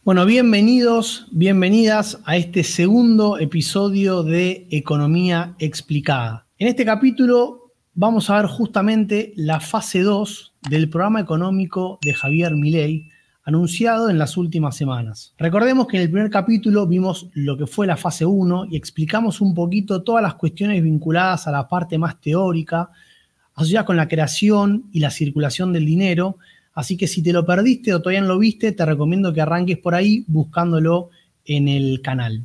Bueno, bienvenidos, bienvenidas a este segundo episodio de Economía Explicada. En este capítulo vamos a ver justamente la fase 2 del programa económico de Javier Milei, anunciado en las últimas semanas. Recordemos que en el primer capítulo vimos lo que fue la fase 1 y explicamos un poquito todas las cuestiones vinculadas a la parte más teórica, asociadas con la creación y la circulación del dinero. Así que si te lo perdiste o todavía no lo viste, te recomiendo que arranques por ahí buscándolo en el canal.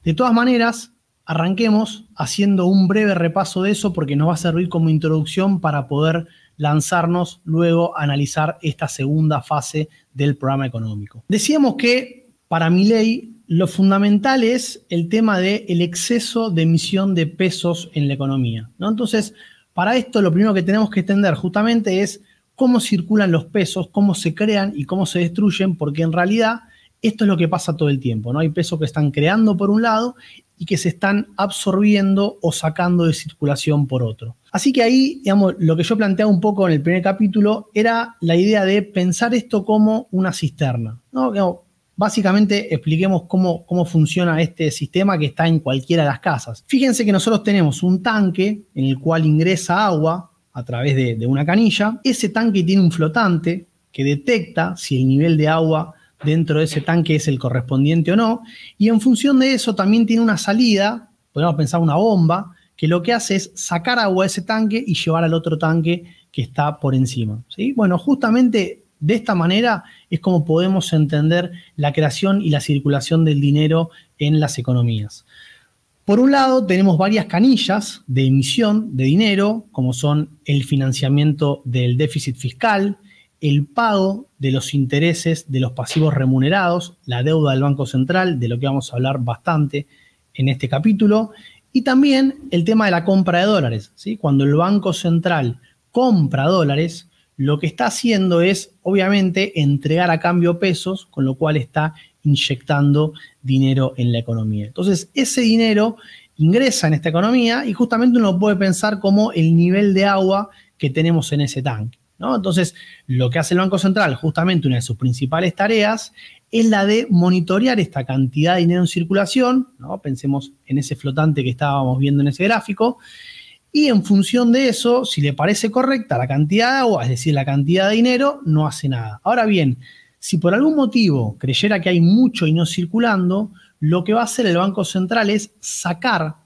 De todas maneras, arranquemos haciendo un breve repaso de eso porque nos va a servir como introducción para poder lanzarnos luego a analizar esta segunda fase del programa económico. Decíamos que para Milei lo fundamental es el tema del exceso de emisión de pesos en la economía, ¿no? Entonces, para esto lo primero que tenemos que entender justamente es cómo circulan los pesos, cómo se crean y cómo se destruyen, porque en realidad esto es lo que pasa todo el tiempo, ¿no? Hay pesos que están creando por un lado y que se están absorbiendo o sacando de circulación por otro. Así que ahí, digamos, lo que yo planteaba un poco en el primer capítulo era la idea de pensar esto como una cisterna, ¿no? Digamos, básicamente expliquemos cómo funciona este sistema que está en cualquiera de las casas. Fíjense que nosotros tenemos un tanque en el cual ingresa agua a través de una canilla. Ese tanque tiene un flotante que detecta si el nivel de agua dentro de ese tanque es el correspondiente o no, y en función de eso también tiene una salida, podemos pensar una bomba, que lo que hace es sacar agua de ese tanque y llevar al otro tanque que está por encima, ¿sí? Bueno, justamente de esta manera es como podemos entender la creación y la circulación del dinero en las economías. Por un lado, tenemos varias canillas de emisión de dinero, como son el financiamiento del déficit fiscal, el pago de los intereses de los pasivos remunerados, la deuda del Banco Central, de lo que vamos a hablar bastante en este capítulo, y también el tema de la compra de dólares, ¿sí? Cuando el Banco Central compra dólares, lo que está haciendo es, obviamente, entregar a cambio pesos, con lo cual está inyectando dinero en la economía. Entonces, ese dinero ingresa en esta economía y justamente uno puede pensar como el nivel de agua que tenemos en ese tanque, ¿no? Entonces, lo que hace el Banco Central, justamente una de sus principales tareas, es la de monitorear esta cantidad de dinero en circulación, ¿no? Pensemos en ese flotante que estábamos viendo en ese gráfico, y en función de eso, si le parece correcta la cantidad de agua, es decir, la cantidad de dinero, no hace nada. Ahora bien, si por algún motivo creyera que hay mucho y no circulando, lo que va a hacer el Banco Central es sacar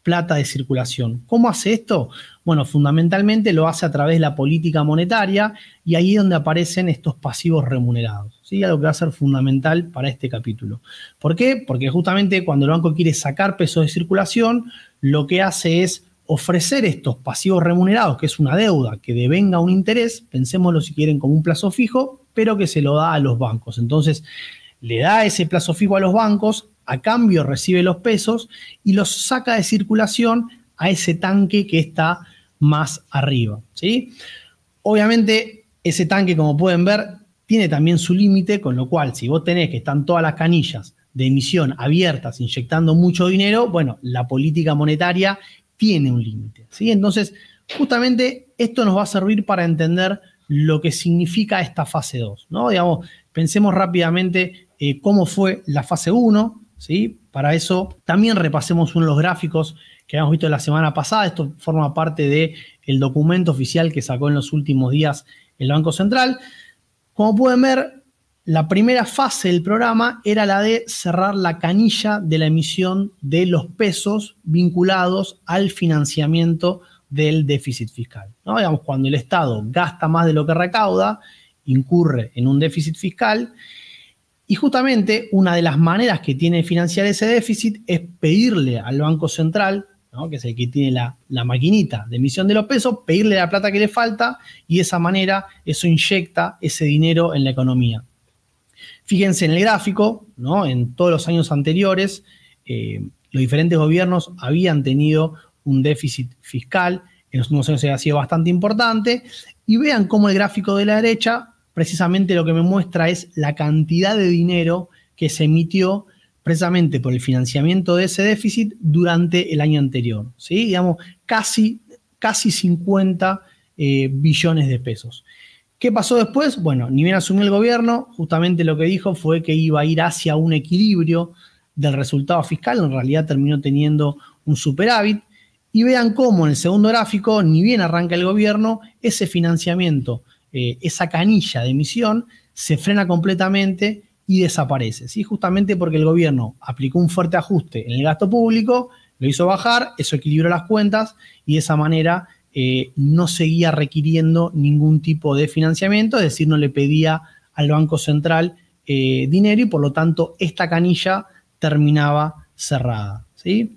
plata de circulación. ¿Cómo hace esto? Bueno, fundamentalmente lo hace a través de la política monetaria y ahí es donde aparecen estos pasivos remunerados, ¿sí? Algo que va a ser fundamental para este capítulo. ¿Por qué? Porque justamente cuando el banco quiere sacar pesos de circulación, lo que hace es ofrecer estos pasivos remunerados, que es una deuda que devenga un interés, pensémoslo si quieren como un plazo fijo, pero que se lo da a los bancos. Entonces, le da ese plazo fijo a los bancos, a cambio recibe los pesos y los saca de circulación a ese tanque que está más arriba, ¿sí? Obviamente, ese tanque, como pueden ver, tiene también su límite, con lo cual, si vos tenés que están todas las canillas de emisión abiertas, inyectando mucho dinero, bueno, la política monetaria tiene un límite, ¿sí? Entonces, justamente esto nos va a servir para entender lo que significa esta fase 2, ¿no? Digamos, pensemos rápidamente cómo fue la fase 1, ¿sí? Para eso también repasemos uno de los gráficos que habíamos visto la semana pasada. Esto forma parte del documento oficial que sacó en los últimos días el Banco Central. Como pueden ver, la primera fase del programa era la de cerrar la canilla de la emisión de los pesos vinculados al financiamiento del déficit fiscal, ¿no? Digamos, cuando el Estado gasta más de lo que recauda, incurre en un déficit fiscal y justamente una de las maneras que tiene de financiar ese déficit es pedirle al Banco Central, ¿no? Que es el que tiene la maquinita de emisión de los pesos, pedirle la plata que le falta y de esa manera eso inyecta ese dinero en la economía. Fíjense en el gráfico, ¿no? En todos los años anteriores, los diferentes gobiernos habían tenido un déficit fiscal, en los últimos años ha sido bastante importante, y vean cómo el gráfico de la derecha precisamente lo que me muestra es la cantidad de dinero que se emitió precisamente por el financiamiento de ese déficit durante el año anterior, ¿sí? Digamos, casi 50 billones de pesos. ¿Qué pasó después? Bueno, ni bien asumió el gobierno, justamente lo que dijo fue que iba a ir hacia un equilibrio del resultado fiscal, en realidad terminó teniendo un superávit. Y vean cómo en el segundo gráfico, ni bien arranca el gobierno, ese financiamiento, esa canilla de emisión, se frena completamente y desaparece, ¿sí? Justamente porque el gobierno aplicó un fuerte ajuste en el gasto público, lo hizo bajar, eso equilibró las cuentas y de esa manera no seguía requiriendo ningún tipo de financiamiento, es decir, no le pedía al Banco Central dinero y por lo tanto esta canilla terminaba cerrada, ¿sí?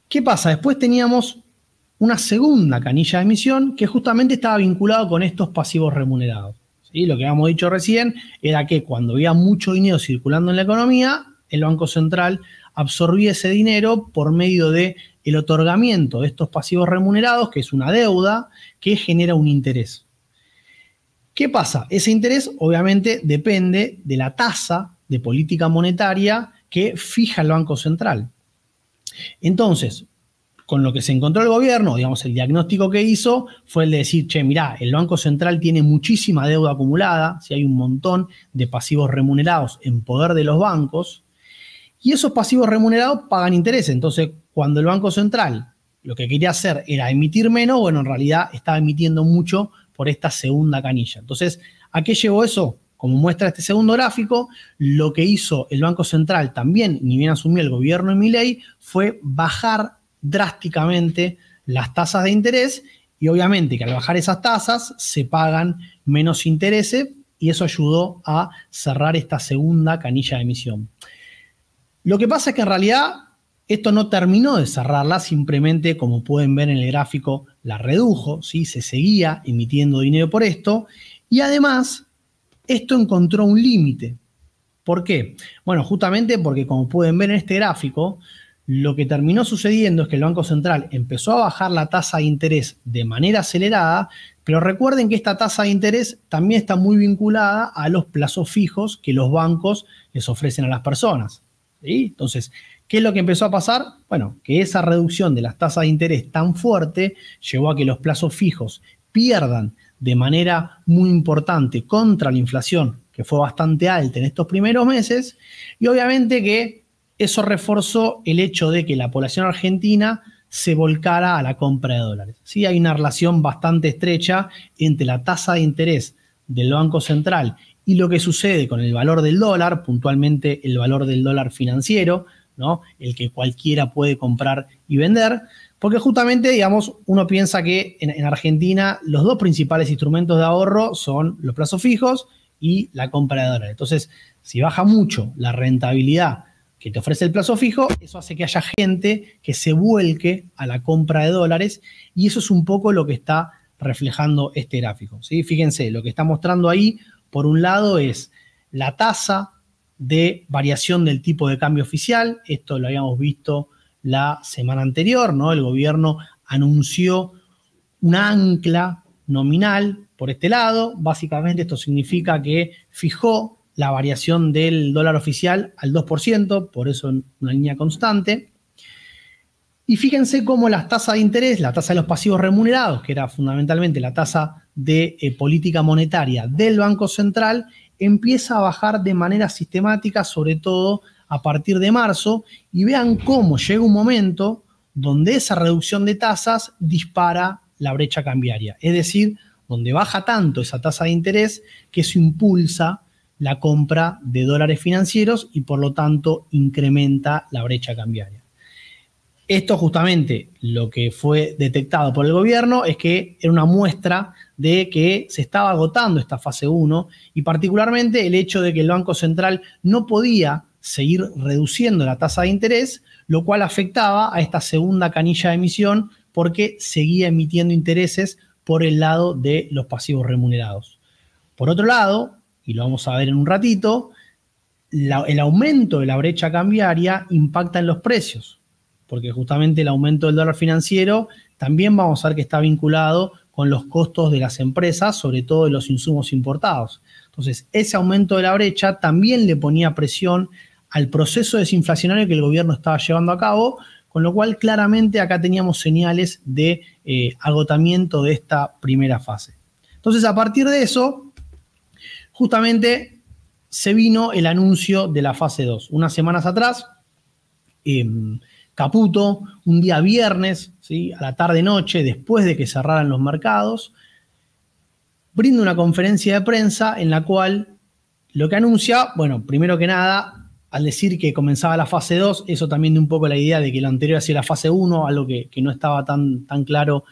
¿Qué pasa? Después teníamos una segunda canilla de emisión que justamente estaba vinculado con estos pasivos remunerados, ¿sí? Lo que habíamos dicho recién era que cuando había mucho dinero circulando en la economía, el Banco Central absorbía ese dinero por medio del otorgamiento de estos pasivos remunerados, que es una deuda que genera un interés. ¿Qué pasa? Ese interés obviamente depende de la tasa de política monetaria que fija el Banco Central. Entonces, con lo que se encontró el gobierno, digamos, el diagnóstico que hizo fue el de decir, che, mirá, el Banco Central tiene muchísima deuda acumulada, si hay un montón de pasivos remunerados en poder de los bancos, y esos pasivos remunerados pagan interés. Entonces, cuando el Banco Central lo que quería hacer era emitir menos, bueno, en realidad estaba emitiendo mucho por esta segunda canilla. Entonces, ¿a qué llevó eso? Como muestra este segundo gráfico, lo que hizo el Banco Central también, ni bien asumió el gobierno de Milei, fue bajar drásticamente las tasas de interés y obviamente que al bajar esas tasas se pagan menos intereses y eso ayudó a cerrar esta segunda canilla de emisión. Lo que pasa es que en realidad esto no terminó de cerrarla, simplemente como pueden ver en el gráfico la redujo, ¿sí? Se seguía emitiendo dinero por esto y además esto encontró un límite. ¿Por qué? Bueno, justamente porque como pueden ver en este gráfico, lo que terminó sucediendo es que el Banco Central empezó a bajar la tasa de interés de manera acelerada, pero recuerden que esta tasa de interés también está muy vinculada a los plazos fijos que los bancos les ofrecen a las personas, ¿sí? Entonces, ¿qué es lo que empezó a pasar? Bueno, que esa reducción de las tasas de interés tan fuerte llevó a que los plazos fijos pierdan de manera muy importante contra la inflación, que fue bastante alta en estos primeros meses, y obviamente que eso reforzó el hecho de que la población argentina se volcara a la compra de dólares. Sí, hay una relación bastante estrecha entre la tasa de interés del Banco Central y lo que sucede con el valor del dólar, puntualmente el valor del dólar financiero, ¿no? El que cualquiera puede comprar y vender, porque justamente, digamos, uno piensa que en Argentina los dos principales instrumentos de ahorro son los plazos fijos y la compra de dólares. Entonces, si baja mucho la rentabilidad que te ofrece el plazo fijo, eso hace que haya gente que se vuelque a la compra de dólares y eso es un poco lo que está reflejando este gráfico, ¿sí? Fíjense, lo que está mostrando ahí, por un lado, es la tasa de variación del tipo de cambio oficial. Esto lo habíamos visto la semana anterior, ¿no? El gobierno anunció un ancla nominal por este lado. Básicamente esto significa que fijó la variación del dólar oficial al 2%, por eso en una línea constante. Y fíjense cómo las tasas de interés, la tasa de los pasivos remunerados, que era fundamentalmente la tasa de política monetaria del Banco Central, empieza a bajar de manera sistemática, sobre todo a partir de marzo, y vean cómo llega un momento donde esa reducción de tasas dispara la brecha cambiaria, es decir, donde baja tanto esa tasa de interés que eso impulsa la compra de dólares financieros y por lo tanto incrementa la brecha cambiaria. Esto justamente lo que fue detectado por el gobierno es que era una muestra de que se estaba agotando esta fase 1 y particularmente el hecho de que el Banco Central no podía seguir reduciendo la tasa de interés, lo cual afectaba a esta segunda canilla de emisión porque seguía emitiendo intereses por el lado de los pasivos remunerados. Por otro lado, y lo vamos a ver en un ratito, el aumento de la brecha cambiaria impacta en los precios, porque justamente el aumento del dólar financiero también vamos a ver que está vinculado con los costos de las empresas, sobre todo de los insumos importados. Entonces, ese aumento de la brecha también le ponía presión al proceso desinflacionario que el gobierno estaba llevando a cabo, con lo cual claramente acá teníamos señales de agotamiento de esta primera fase. Entonces, a partir de eso, justamente se vino el anuncio de la fase 2. Unas semanas atrás, Caputo, un día viernes, ¿sí?, a la tarde-noche, después de que cerraran los mercados, brinda una conferencia de prensa en la cual lo que anuncia, bueno, primero que nada, al decir que comenzaba la fase 2, eso también de un poco la idea de que lo anterior hacía la fase 1, algo que no estaba tan claro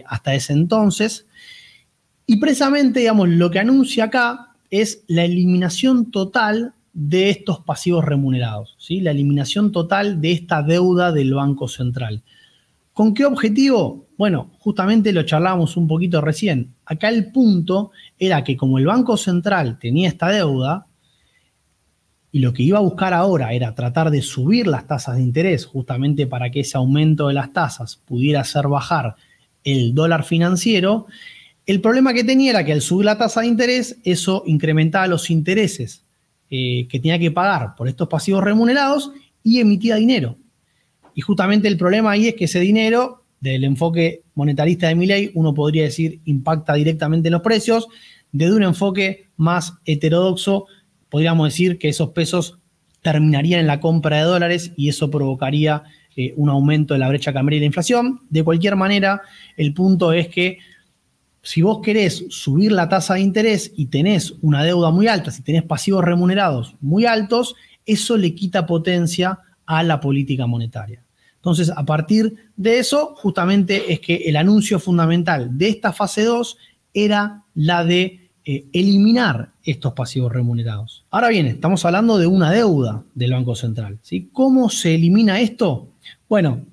hasta ese entonces. Y precisamente, digamos, lo que anuncia acá es la eliminación total de estos pasivos remunerados, ¿sí? La eliminación total de esta deuda del Banco Central. ¿Con qué objetivo? Bueno, justamente lo charlábamos un poquito recién. Acá el punto era que como el Banco Central tenía esta deuda y lo que iba a buscar ahora era tratar de subir las tasas de interés justamente para que ese aumento de las tasas pudiera hacer bajar el dólar financiero, el problema que tenía era que al subir la tasa de interés, eso incrementaba los intereses que tenía que pagar por estos pasivos remunerados y emitía dinero. Y justamente el problema ahí es que ese dinero, del enfoque monetarista de Milei, uno podría decir impacta directamente en los precios. Desde un enfoque más heterodoxo, podríamos decir que esos pesos terminarían en la compra de dólares y eso provocaría un aumento de la brecha cambiaria y la inflación. De cualquier manera, el punto es que si vos querés subir la tasa de interés y tenés una deuda muy alta, si tenés pasivos remunerados muy altos, eso le quita potencia a la política monetaria. Entonces, a partir de eso, justamente es que el anuncio fundamental de esta fase 2 era la de eliminar estos pasivos remunerados. Ahora bien, estamos hablando de una deuda del Banco Central, ¿sí? ¿Cómo se elimina esto? Bueno,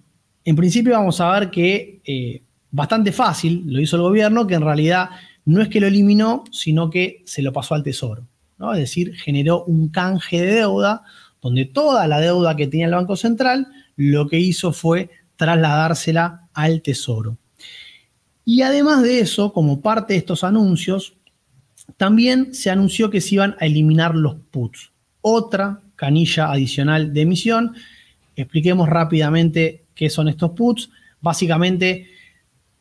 en principio vamos a ver que bastante fácil lo hizo el gobierno, que en realidad no es que lo eliminó, sino que se lo pasó al Tesoro, ¿no? Es decir, generó un canje de deuda donde toda la deuda que tenía el Banco Central lo que hizo fue trasladársela al Tesoro. Y además de eso, como parte de estos anuncios, también se anunció que se iban a eliminar los puts, otra canilla adicional de emisión. Expliquemos rápidamente qué son estos puts. Básicamente,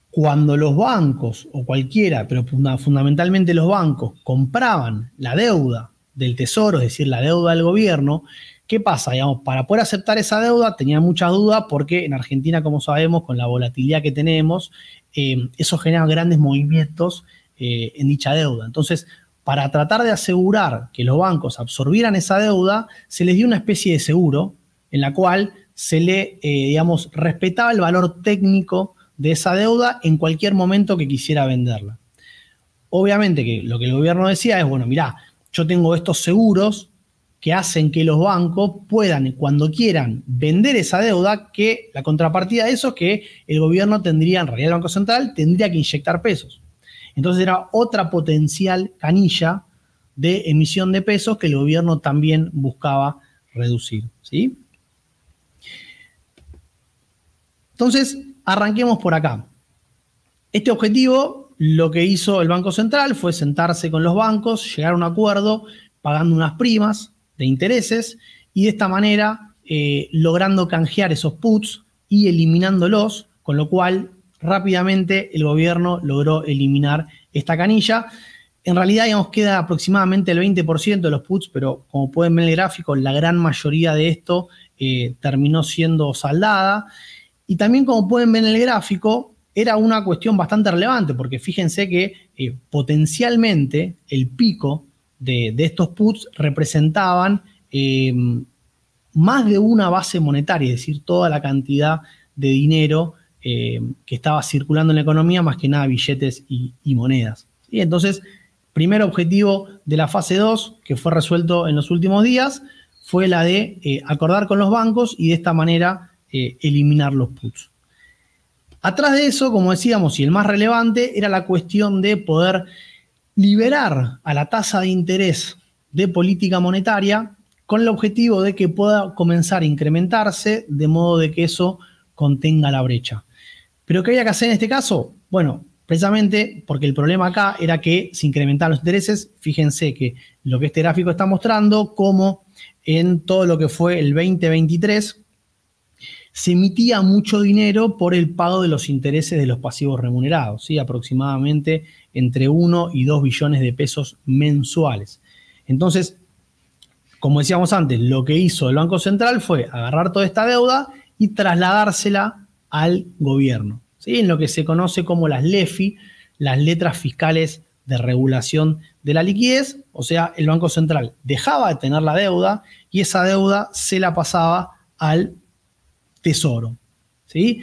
cuando los bancos o cualquiera, pero fundamentalmente los bancos, compraban la deuda del Tesoro, es decir, la deuda del gobierno, ¿qué pasa? Digamos, para poder aceptar esa deuda tenían muchas dudas porque en Argentina, como sabemos, con la volatilidad que tenemos, eso genera grandes movimientos en dicha deuda. Entonces, para tratar de asegurar que los bancos absorbieran esa deuda, se les dio una especie de seguro en la cual se le, digamos, respetaba el valor técnico de esa deuda en cualquier momento que quisiera venderla. Obviamente que lo que el gobierno decía es, bueno, mirá, yo tengo estos seguros que hacen que los bancos puedan, cuando quieran, vender esa deuda, que la contrapartida de eso es que el gobierno tendría, en realidad el Banco Central, tendría que inyectar pesos. Entonces era otra potencial canilla de emisión de pesos que el gobierno también buscaba reducir, ¿sí? Entonces, arranquemos por acá. Este objetivo, lo que hizo el Banco Central fue sentarse con los bancos, llegar a un acuerdo pagando unas primas de intereses y de esta manera logrando canjear esos puts y eliminándolos, con lo cual rápidamente el gobierno logró eliminar esta canilla. En realidad, digamos, queda aproximadamente el 20% de los puts, pero como pueden ver en el gráfico, la gran mayoría de esto terminó siendo saldada. Y también, como pueden ver en el gráfico, era una cuestión bastante relevante, porque fíjense que potencialmente el pico de estos puts representaban más de una base monetaria, es decir, toda la cantidad de dinero que estaba circulando en la economía, más que nada billetes y monedas. ¿Sí? Entonces, primer objetivo de la fase 2, que fue resuelto en los últimos días, fue la de acordar con los bancos y de esta manera eliminar los puts. Atrás de eso, como decíamos, y el más relevante, era la cuestión de poder liberar a la tasa de interés de política monetaria con el objetivo de que pueda comenzar a incrementarse de modo de que eso contenga la brecha. ¿Pero qué había que hacer en este caso? Bueno, precisamente porque el problema acá era que se incrementaban los intereses. Fíjense que lo que este gráfico está mostrando, como en todo lo que fue el 2023, se emitía mucho dinero por el pago de los intereses de los pasivos remunerados, ¿sí? Aproximadamente entre 1 y 2 billones de pesos mensuales. Entonces, como decíamos antes, lo que hizo el Banco Central fue agarrar toda esta deuda y trasladársela al gobierno, ¿sí? En lo que se conoce como las LEFI, las letras fiscales de regulación de la liquidez. O sea, el Banco Central dejaba de tener la deuda y esa deuda se la pasaba al Tesoro, ¿sí?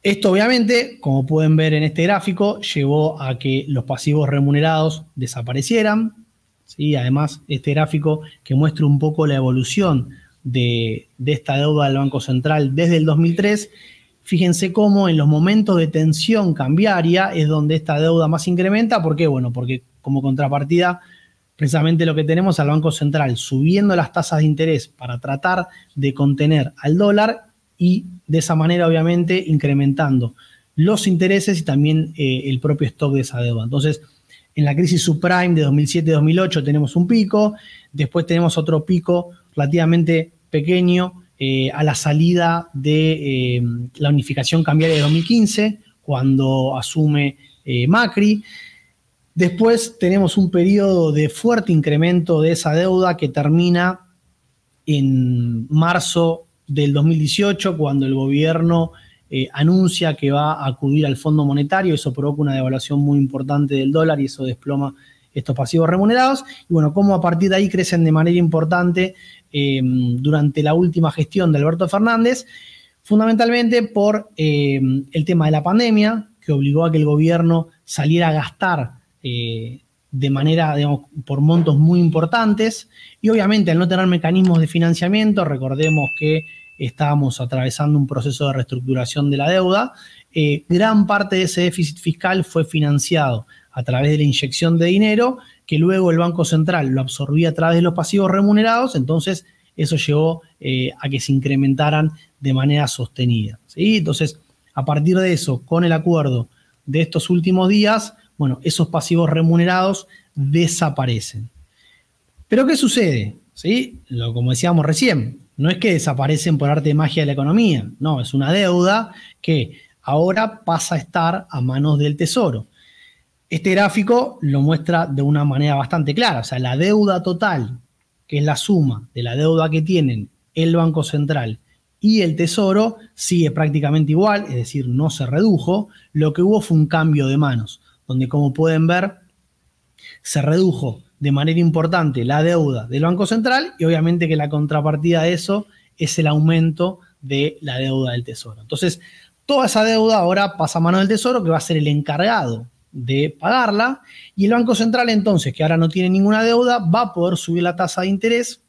Esto obviamente, como pueden ver en este gráfico, llevó a que los pasivos remunerados desaparecieran, ¿sí? Además, este gráfico que muestra un poco la evolución de esta deuda del Banco Central desde el 2003, fíjense cómo en los momentos de tensión cambiaria es donde esta deuda más incrementa. ¿Por qué? Bueno, porque como contrapartida, precisamente lo que tenemos al Banco Central subiendo las tasas de interés para tratar de contener al dólar y de esa manera obviamente incrementando los intereses y también el propio stock de esa deuda. Entonces, en la crisis subprime de 2007-2008 tenemos un pico, después tenemos otro pico relativamente pequeño a la salida de la unificación cambiaria de 2015, cuando asume Macri. Después tenemos un periodo de fuerte incremento de esa deuda que termina en marzo del 2018, cuando el gobierno anuncia que va a acudir al Fondo Monetario. Eso provoca una devaluación muy importante del dólar y eso desploma estos pasivos remunerados. Y bueno, cómo a partir de ahí crecen de manera importante durante la última gestión de Alberto Fernández, fundamentalmente por el tema de la pandemia, que obligó a que el gobierno saliera a gastar de manera, digamos, por montos muy importantes, y obviamente al no tener mecanismos de financiamiento, recordemos que estábamos atravesando un proceso de reestructuración de la deuda, gran parte de ese déficit fiscal fue financiado a través de la inyección de dinero, que luego el Banco Central lo absorbía a través de los pasivos remunerados. Entonces eso llevó a que se incrementaran de manera sostenida, ¿sí? Entonces, a partir de eso, con el acuerdo de estos últimos días, bueno, esos pasivos remunerados desaparecen. ¿Pero qué sucede? ¿Sí? Como decíamos recién, no es que desaparecen por arte de magia de la economía, no, es una deuda que ahora pasa a estar a manos del Tesoro. Este gráfico lo muestra de una manera bastante clara. O sea, la deuda total, que es la suma de la deuda que tienen el Banco Central y el Tesoro, sigue prácticamente igual, es decir, no se redujo. Lo que hubo fue un cambio de manos, donde, como pueden ver, se redujo de manera importante la deuda del Banco Central y obviamente que la contrapartida de eso es el aumento de la deuda del Tesoro. Entonces, toda esa deuda ahora pasa a manos del Tesoro, que va a ser el encargado de pagarla, y el Banco Central entonces, que ahora no tiene ninguna deuda, va a poder subir la tasa de interés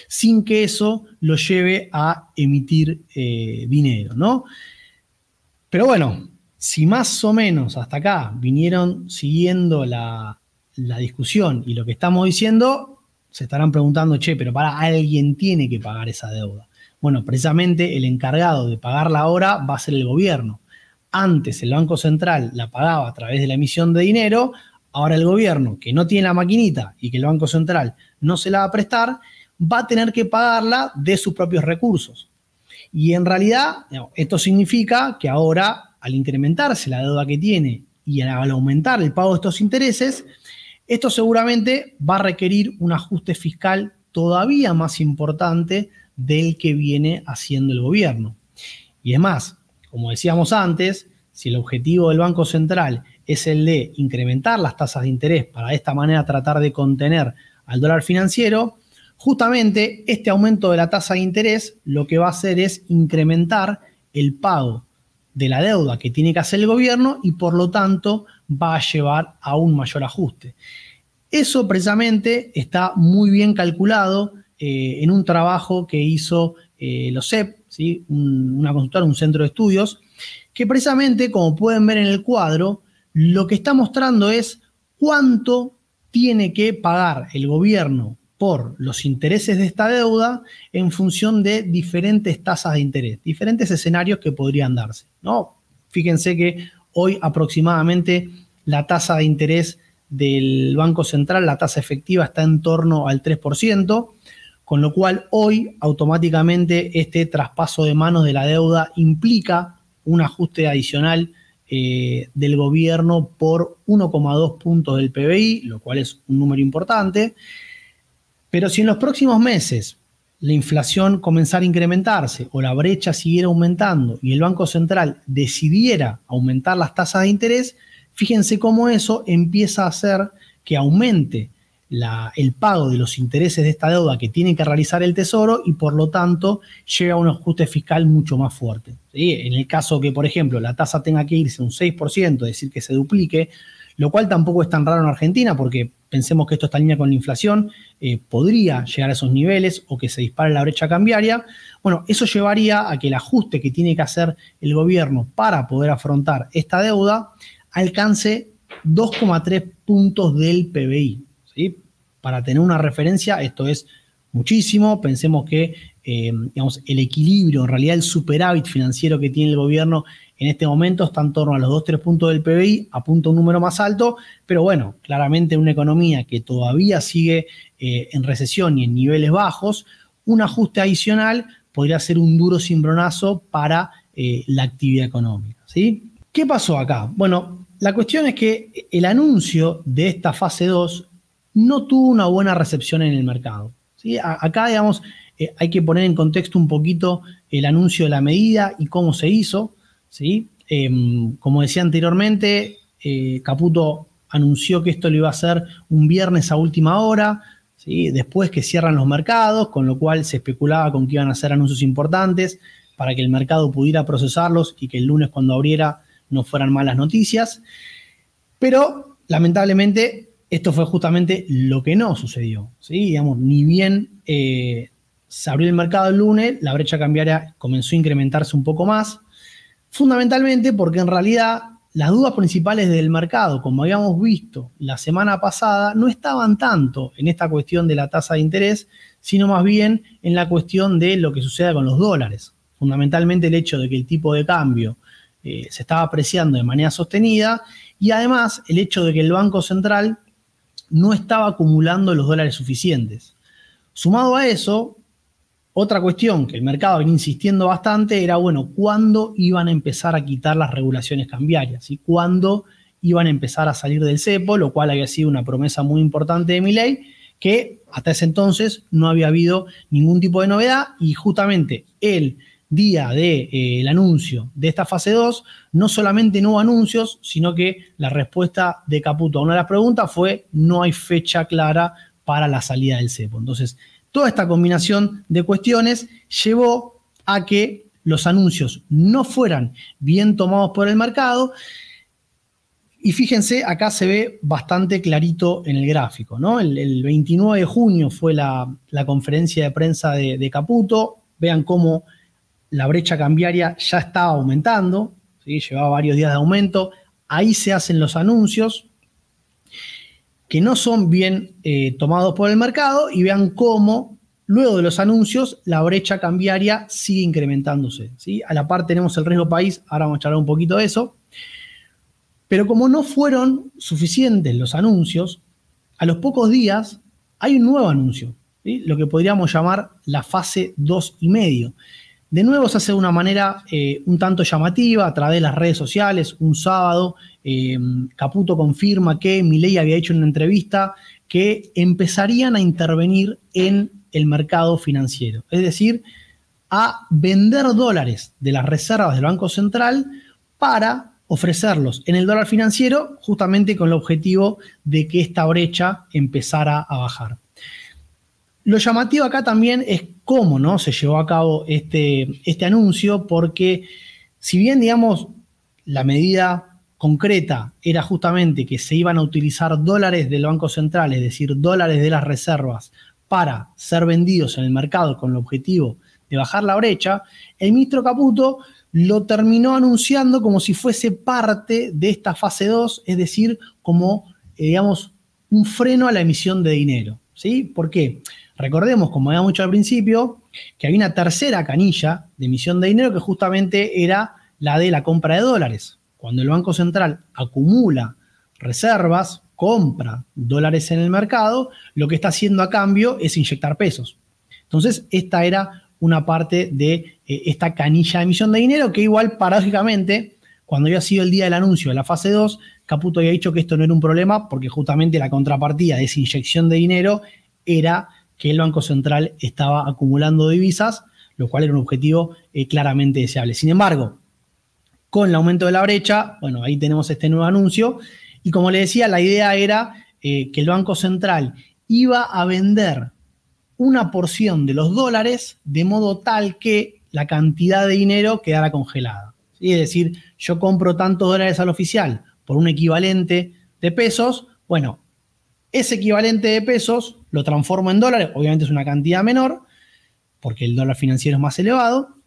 sin que eso lo lleve a emitir dinero, ¿no? Pero bueno, si más o menos hasta acá vinieron siguiendo la discusión y lo que estamos diciendo, se estarán preguntando, che, pero para, alguien tiene que pagar esa deuda. Bueno, precisamente el encargado de pagarla ahora va a ser el gobierno. Antes el Banco Central la pagaba a través de la emisión de dinero, ahora el gobierno, que no tiene la maquinita y que el Banco Central no se la va a prestar, va a tener que pagarla de sus propios recursos. Y en realidad, esto significa que ahora, al incrementarse la deuda que tiene y al aumentar el pago de estos intereses, esto seguramente va a requerir un ajuste fiscal todavía más importante del que viene haciendo el gobierno. Y es más, como decíamos antes, si el objetivo del Banco Central es el de incrementar las tasas de interés para de esta manera tratar de contener al dólar financiero, justamente este aumento de la tasa de interés lo que va a hacer es incrementar el pago de la deuda que tiene que hacer el gobierno y por lo tanto va a llevar a un mayor ajuste. Eso precisamente está muy bien calculado en un trabajo que hizo los CEP, ¿sí? Una consultora, un centro de estudios, que precisamente, como pueden ver en el cuadro, lo que está mostrando es cuánto tiene que pagar el gobierno por los intereses de esta deuda en función de diferentes tasas de interés, diferentes escenarios que podrían darse, ¿no? Fíjense que hoy aproximadamente la tasa de interés del Banco Central, la tasa efectiva está en torno al 3%, con lo cual hoy automáticamente este traspaso de manos de la deuda implica un ajuste adicional del gobierno por 1,2 puntos del PBI, lo cual es un número importante. Pero si en los próximos meses la inflación comenzara a incrementarse o la brecha siguiera aumentando y el Banco Central decidiera aumentar las tasas de interés, fíjense cómo eso empieza a hacer que aumente el pago de los intereses de esta deuda que tiene que realizar el Tesoro y por lo tanto llega a un ajuste fiscal mucho más fuerte, ¿sí? En el caso que, por ejemplo, la tasa tenga que irse un 6%, es decir, que se duplique, lo cual tampoco es tan raro en Argentina porque pensemos que esto está en línea con la inflación, podría llegar a esos niveles o que se dispare la brecha cambiaria. Bueno, eso llevaría a que el ajuste que tiene que hacer el gobierno para poder afrontar esta deuda alcance 2,3 puntos del PBI. ¿Sí? Para tener una referencia, esto es muchísimo. Pensemos que digamos, el equilibrio, en realidad el superávit financiero que tiene el gobierno en este momento está en torno a los 2-3 puntos del PBI, apunta un número más alto, pero bueno, claramente en una economía que todavía sigue en recesión y en niveles bajos, un ajuste adicional podría ser un duro cimbronazo para la actividad económica, ¿sí? ¿Qué pasó acá? Bueno, la cuestión es que el anuncio de esta fase 2 no tuvo una buena recepción en el mercado, ¿sí? Acá, digamos, hay que poner en contexto un poquito el anuncio de la medida y cómo se hizo, ¿sí? Como decía anteriormente, Caputo anunció que esto lo iba a hacer un viernes a última hora, ¿sí? Después que cierran los mercados, con lo cual se especulaba con que iban a hacer anuncios importantes para que el mercado pudiera procesarlos y que el lunes cuando abriera no fueran malas noticias. Pero, lamentablemente, esto fue justamente lo que no sucedió, ¿sí? Digamos, ni bien se abrió el mercado el lunes, la brecha cambiaria comenzó a incrementarse un poco más, fundamentalmente porque en realidad las dudas principales del mercado, como habíamos visto la semana pasada, no estaban tanto en esta cuestión de la tasa de interés, sino más bien en la cuestión de lo que suceda con los dólares. Fundamentalmente el hecho de que el tipo de cambio se estaba apreciando de manera sostenida y además el hecho de que el Banco Central no estaba acumulando los dólares suficientes. Sumado a eso, otra cuestión que el mercado venía insistiendo bastante era, bueno, ¿cuándo iban a empezar a quitar las regulaciones cambiarias? ¿Sí? ¿Cuándo iban a empezar a salir del cepo? Lo cual había sido una promesa muy importante de Milei, que hasta ese entonces no había habido ningún tipo de novedad y justamente el día del anuncio de esta fase 2, no solamente no hubo anuncios, sino que la respuesta de Caputo a una de las preguntas fue no hay fecha clara para la salida del cepo. Entonces, toda esta combinación de cuestiones llevó a que los anuncios no fueran bien tomados por el mercado. Y fíjense, acá se ve bastante clarito en el gráfico, ¿no? El 29 de junio fue la conferencia de prensa de Caputo. Vean cómo la brecha cambiaria ya estaba aumentando, ¿sí? Llevaba varios días de aumento. Ahí se hacen los anuncios que no son bien tomados por el mercado y vean cómo luego de los anuncios la brecha cambiaria sigue incrementándose, ¿sí? A la par tenemos el riesgo país, ahora vamos a charlar un poquito de eso. Pero como no fueron suficientes los anuncios, a los pocos días hay un nuevo anuncio, ¿sí? Lo que podríamos llamar la fase 2,5. De nuevo se hace de una manera un tanto llamativa a través de las redes sociales. Un sábado Caputo confirma que Milei había hecho en una entrevista que empezarían a intervenir en el mercado financiero, es decir, a vender dólares de las reservas del Banco Central para ofrecerlos en el dólar financiero justamente con el objetivo de que esta brecha empezara a bajar. Lo llamativo acá también es cómo, ¿no?, se llevó a cabo este anuncio, porque si bien, digamos, la medida concreta era justamente que se iban a utilizar dólares del Banco Central, es decir, dólares de las reservas, para ser vendidos en el mercado con el objetivo de bajar la brecha, el ministro Caputo lo terminó anunciando como si fuese parte de esta fase 2, es decir, como, digamos, un freno a la emisión de dinero, ¿sí? ¿Por qué? Recordemos, como habíamos dicho al principio, que había una tercera canilla de emisión de dinero que justamente era la de la compra de dólares. Cuando el Banco Central acumula reservas, compra dólares en el mercado, lo que está haciendo a cambio es inyectar pesos. Entonces, esta era una parte de esta canilla de emisión de dinero que igual, paradójicamente, cuando había sido el día del anuncio de la fase 2, Caputo había dicho que esto no era un problema porque justamente la contrapartida de esa inyección de dinero era que el Banco Central estaba acumulando divisas, lo cual era un objetivo claramente deseable. Sin embargo, con el aumento de la brecha, bueno, ahí tenemos este nuevo anuncio y como le decía, la idea era que el Banco Central iba a vender una porción de los dólares de modo tal que la cantidad de dinero quedara congelada. ¿Sí? Es decir, yo compro tantos dólares al oficial por un equivalente de pesos, bueno, ese equivalente de pesos lo transformo en dólares, obviamente es una cantidad menor, porque el dólar financiero es más elevado,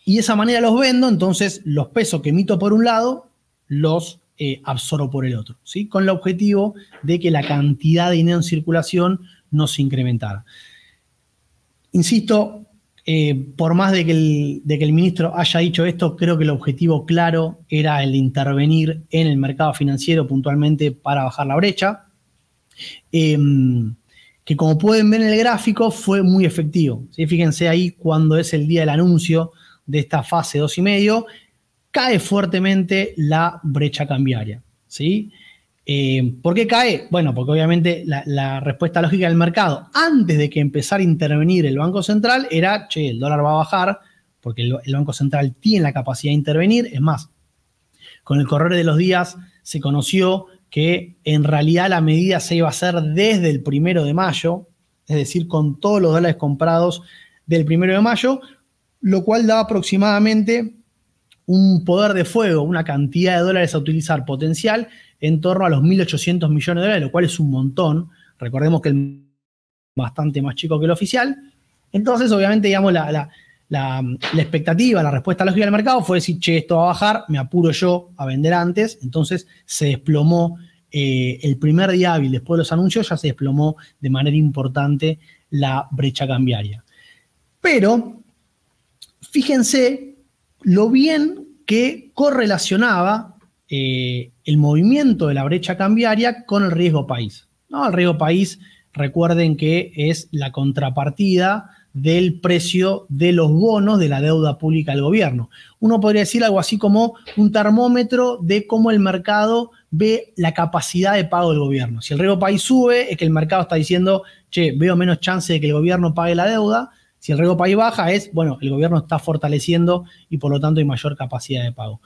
y de esa manera los vendo, entonces los pesos que emito por un lado los absorbo por el otro, ¿sí? Con el objetivo de que la cantidad de dinero en circulación no se incrementara. Insisto, por más de que el ministro haya dicho esto, creo que el objetivo claro era el de intervenir en el mercado financiero puntualmente para bajar la brecha, que como pueden ver en el gráfico fue muy efectivo, ¿sí? Fíjense ahí cuando es el día del anuncio de esta fase 2,5, cae fuertemente la brecha cambiaria, ¿sí? ¿Por qué cae? Bueno, porque obviamente la respuesta lógica del mercado, antes de que empezara a intervenir el Banco Central, era, che, el dólar va a bajar, porque el Banco Central tiene la capacidad de intervenir. Es más, con el correr de los días se conoció que en realidad la medida se iba a hacer desde el 1 de mayo, es decir, con todos los dólares comprados del 1 de mayo, lo cual daba aproximadamente un poder de fuego, una cantidad de dólares a utilizar potencial en torno a los 1.800 millones de dólares, lo cual es un montón. Recordemos que es bastante más chico que el oficial. Entonces, obviamente, digamos, la expectativa, la respuesta lógica del mercado fue decir, che, esto va a bajar, me apuro yo a vender antes. Entonces, se desplomó el primer día hábil después de los anuncios, ya se desplomó de manera importante la brecha cambiaria. Pero, fíjense lo bien que correlacionaba el movimiento de la brecha cambiaria con el riesgo país, ¿no? El riesgo país, recuerden que es la contrapartida del precio de los bonos de la deuda pública del gobierno. Uno podría decir algo así como un termómetro de cómo el mercado ve la capacidad de pago del gobierno. Si el riesgo país sube, es que el mercado está diciendo, che, veo menos chance de que el gobierno pague la deuda. Si el riesgo país baja es, bueno, el gobierno está fortaleciendo y por lo tanto hay mayor capacidad de pago.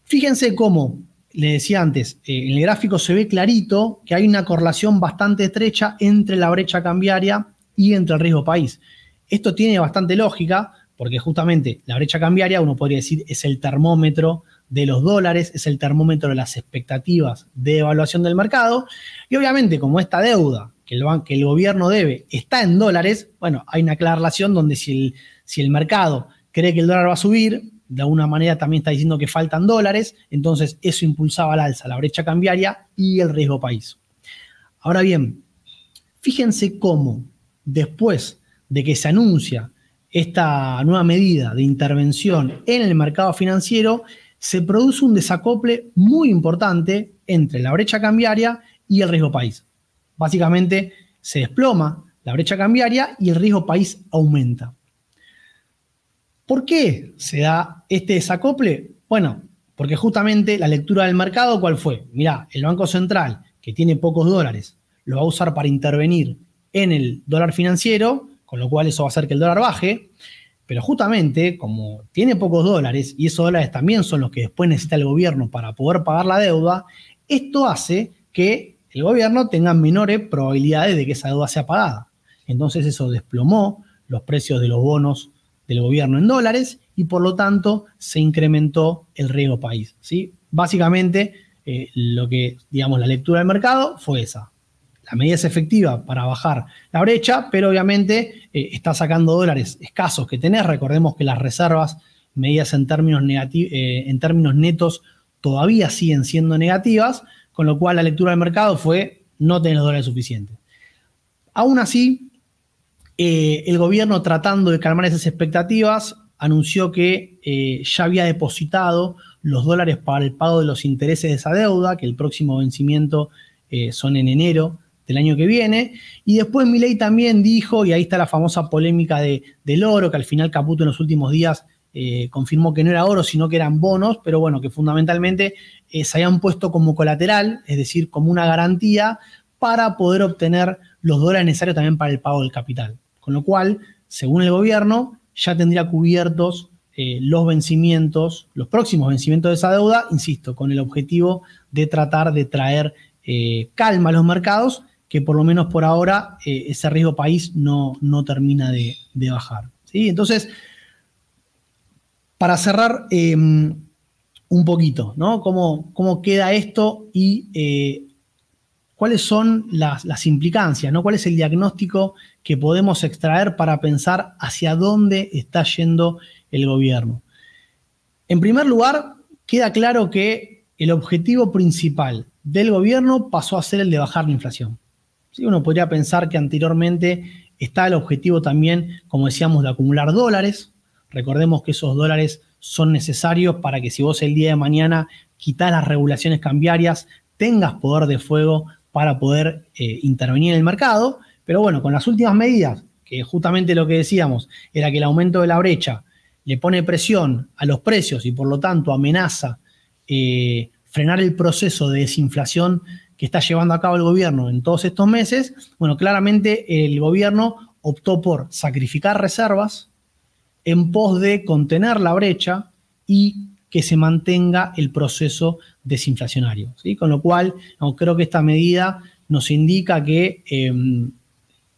Fíjense cómo, le decía antes, en el gráfico se ve clarito que hay una correlación bastante estrecha entre la brecha cambiaria y entre el riesgo país. Esto tiene bastante lógica porque justamente la brecha cambiaria, uno podría decir, es el termómetro de los dólares, es el termómetro de las expectativas de evaluación del mercado y obviamente como esta deuda que el gobierno debe está en dólares, bueno, hay una clara relación donde si el mercado cree que el dólar va a subir, de alguna manera también está diciendo que faltan dólares, entonces eso impulsaba al alza la brecha cambiaria y el riesgo país. Ahora bien, fíjense cómo después de que se anuncia esta nueva medida de intervención en el mercado financiero, se produce un desacople muy importante entre la brecha cambiaria y el riesgo país. Básicamente se desploma la brecha cambiaria y el riesgo país aumenta. ¿Por qué se da este desacople? Bueno, porque justamente la lectura del mercado, ¿cuál fue? Mirá, el Banco Central, que tiene pocos dólares, lo va a usar para intervenir en el dólar financiero, con lo cual eso va a hacer que el dólar baje, pero justamente como tiene pocos dólares y esos dólares también son los que después necesita el gobierno para poder pagar la deuda, esto hace que el gobierno tenga menores probabilidades de que esa deuda sea pagada. Entonces eso desplomó los precios de los bonos del gobierno en dólares y por lo tanto se incrementó el riesgo país, ¿sí? Básicamente lo que, digamos, la lectura del mercado fue esa. La medida es efectiva para bajar la brecha, pero obviamente está sacando dólares escasos que tenés. Recordemos que las reservas medidas en términos netos todavía siguen siendo negativas, con lo cual la lectura del mercado fue no tener dólares suficientes. Aún así, el gobierno, tratando de calmar esas expectativas, anunció que ya había depositado los dólares para el pago de los intereses de esa deuda, que el próximo vencimiento son en enero del año que viene. Y después Milei también dijo, y ahí está la famosa polémica del oro, que al final Caputo en los últimos días confirmó que no era oro, sino que eran bonos, pero bueno, que fundamentalmente se habían puesto como colateral, es decir, como una garantía para poder obtener los dólares necesarios también para el pago del capital. Con lo cual, según el gobierno, ya tendría cubiertos los vencimientos, los próximos vencimientos de esa deuda, insisto, con el objetivo de tratar de traer calma a los mercados, que por lo menos por ahora ese riesgo país no termina de bajar, ¿sí? Entonces, para cerrar un poquito, ¿no? ¿Cómo queda esto y cuáles son las implicancias, ¿no? ¿Cuál es el diagnóstico que podemos extraer para pensar hacia dónde está yendo el gobierno? En primer lugar, queda claro que el objetivo principal del gobierno pasó a ser el de bajar la inflación. ¿Sí? Uno podría pensar que anteriormente está el objetivo también, como decíamos, de acumular dólares. Recordemos que esos dólares son necesarios para que si vos el día de mañana quitas las regulaciones cambiarias, tengas poder de fuego para poder intervenir en el mercado. Pero bueno, con las últimas medidas, que justamente lo que decíamos era que el aumento de la brecha le pone presión a los precios y por lo tanto amenaza frenar el proceso de desinflación que está llevando a cabo el gobierno en todos estos meses, bueno, claramente el gobierno optó por sacrificar reservas en pos de contener la brecha y que se mantenga el proceso desinflacionario, ¿sí? Con lo cual, creo que esta medida nos indica que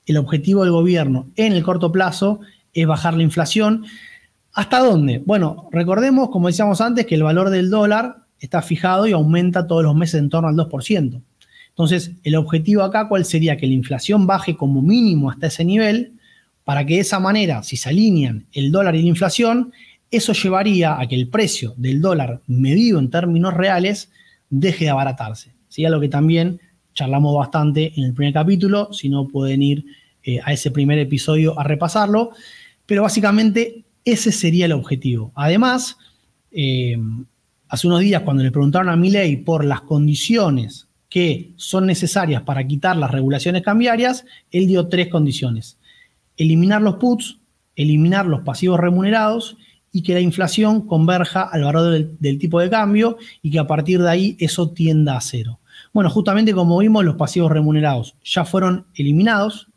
el objetivo del gobierno en el corto plazo es bajar la inflación. ¿Hasta dónde? Bueno, recordemos, como decíamos antes, que el valor del dólar está fijado y aumenta todos los meses en torno al 2%. Entonces, el objetivo acá, ¿cuál sería? Que la inflación baje como mínimo hasta ese nivel, para que de esa manera, si se alinean el dólar y la inflación, eso llevaría a que el precio del dólar medido en términos reales deje de abaratarse. ¿Sí? A lo que también charlamos bastante en el primer capítulo, si no pueden ir a ese primer episodio a repasarlo, pero básicamente ese sería el objetivo. Además, hace unos días cuando le preguntaron a Milei por las condiciones que son necesarias para quitar las regulaciones cambiarias, él dio 3 condiciones: eliminar los puts, eliminar los pasivos remunerados y que la inflación converja al valor del tipo de cambio y que a partir de ahí eso tienda a cero. Bueno, justamente como vimos, los pasivos remunerados ya fueron eliminados,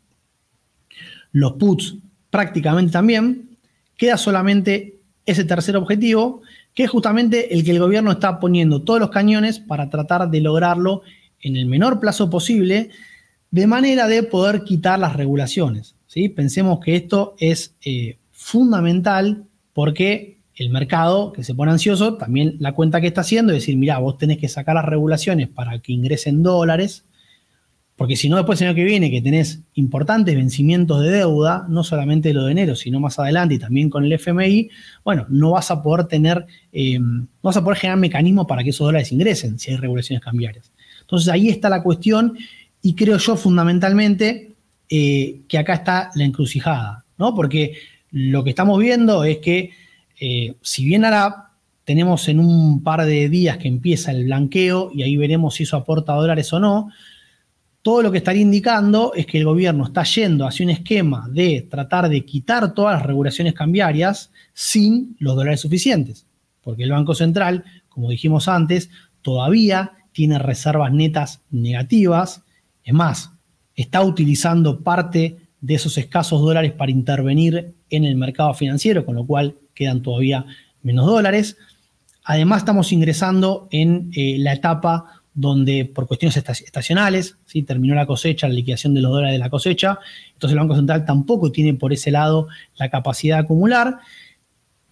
los puts prácticamente también, queda solamente ese tercer objetivo, que es justamente el que el gobierno está poniendo todos los cañones para tratar de lograrlo en el menor plazo posible, de manera de poder quitar las regulaciones, ¿sí? Pensemos que esto es fundamental porque el mercado, que se pone ansioso, también la cuenta que está haciendo es decir, mirá, vos tenés que sacar las regulaciones para que ingresen dólares, porque si no después el año que viene que tenés importantes vencimientos de deuda, no solamente lo de enero, sino más adelante y también con el FMI, bueno, no vas a poder tener, no vas a poder generar mecanismos para que esos dólares ingresen si hay regulaciones cambiarias. Entonces ahí está la cuestión y creo yo fundamentalmente que acá está la encrucijada, ¿no? Porque lo que estamos viendo es que si bien ahora tenemos en un par de días que empieza el blanqueo y ahí veremos si eso aporta dólares o no, todo lo que estaría indicando es que el gobierno está yendo hacia un esquema de tratar de quitar todas las regulaciones cambiarias sin los dólares suficientes, porque el Banco Central, como dijimos antes, todavía tiene reservas netas negativas, es más, está utilizando parte de esos escasos dólares para intervenir en el mercado financiero, con lo cual quedan todavía menos dólares. Además, estamos ingresando en la etapa donde por cuestiones estacionales, ¿sí? Terminó la cosecha, la liquidación de los dólares de la cosecha, entonces el Banco Central tampoco tiene por ese lado la capacidad de acumular.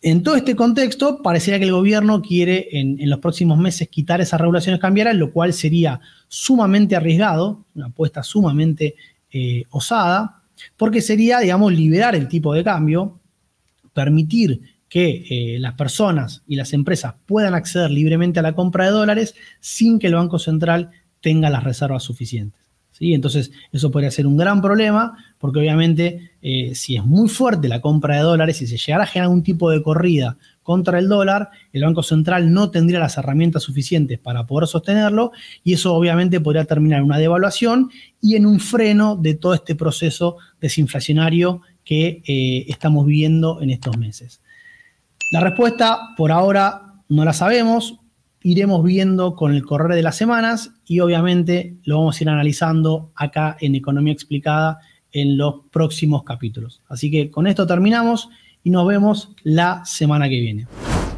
En todo este contexto, parecería que el gobierno quiere en los próximos meses quitar esas regulaciones cambiarias, lo cual sería sumamente arriesgado, una apuesta sumamente osada, porque sería, digamos, liberar el tipo de cambio, permitir que las personas y las empresas puedan acceder libremente a la compra de dólares sin que el Banco Central tenga las reservas suficientes, ¿sí? Entonces, eso podría ser un gran problema, porque obviamente si es muy fuerte la compra de dólares, si se llegara a generar algún tipo de corrida contra el dólar, el Banco Central no tendría las herramientas suficientes para poder sostenerlo, y eso obviamente podría terminar en una devaluación y en un freno de todo este proceso desinflacionario que estamos viviendo en estos meses. La respuesta por ahora no la sabemos, iremos viendo con el correr de las semanas y obviamente lo vamos a ir analizando acá en Economía Explicada en los próximos capítulos. Así que con esto terminamos y nos vemos la semana que viene.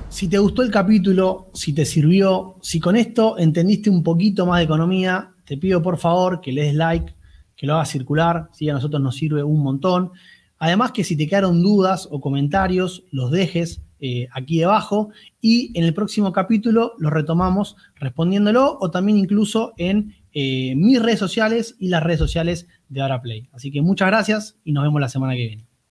Si te gustó el capítulo, si te sirvió, si con esto entendiste un poquito más de economía, te pido por favor que le des like, que lo hagas circular, ¿sí? A nosotros nos sirve un montón. Además que si te quedaron dudas o comentarios, los dejes aquí debajo y en el próximo capítulo los retomamos respondiéndolo o también incluso en mis redes sociales y las redes sociales de AhораPlay. Así que muchas gracias y nos vemos la semana que viene.